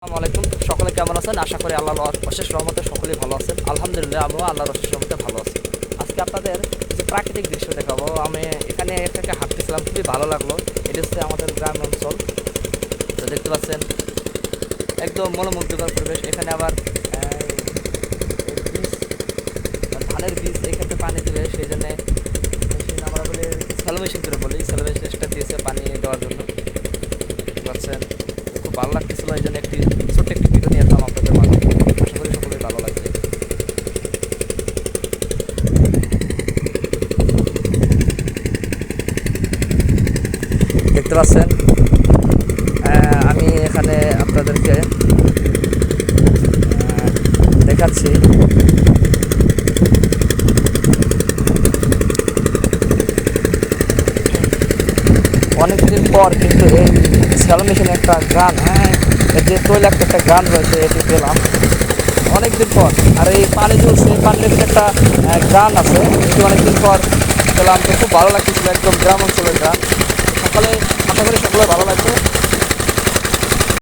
আসসালামু আলাইকুম। সকলে কেমন আছেন? আশা করি আল্লাহর অশেষ রহমতে সকলেই ভালো আছেন। আলহামদুলিল্লাহ আমিও আল্লাহর অশেষ রহমতে ভালো আছি। আজকে আপনাদের যে প্রাকৃতিক দৃশ্য দেখাবো, আমি এখানে একটা হাঁটতেছিলাম, খুবই ভালো লাগলো। এটা হচ্ছে আমাদের গ্রাম অঞ্চল। তো দেখতে পাচ্ছেন একদম মনোমুগ্ধকর পরিবেশ। এখানে আবার বীজ, ধানের বীজ এখানে পানি দিলে সেই জন্য মেশিন, আমরা বলি স্যালো মেশিন করে বলি, স্যালো মেশিনটা দিয়েছে পানি দেওয়ার জন্য। দেখতে পাচ্ছেন খুব ভালো লাগতেছিল, এই জন্য ছোট্ট একটি ভিডিও নিয়ে আসলাম আপনাদের মাঝে। আশা করি সকলেই ভালো লাগবে। দেখতে পাচ্ছেন আমি এখানে আপনাদেরকে দেখাচ্ছি অনেকদিন পর কিন্তু এই স্যালো মেশিনে একটা গান, যে তৈলাক্ত একটা গান রয়েছে, এটি পেলাম অনেকদিন পর। আর এই পানি ঝুলছে, পানির ভিতরে একটা গান আছে, এটি অনেকদিন পর পেলাম। তো খুব ভালো লাগতেছিল, একদম গ্রাম অঞ্চলের গান। সকালে আশা করি সকলে ভালো লাগবে।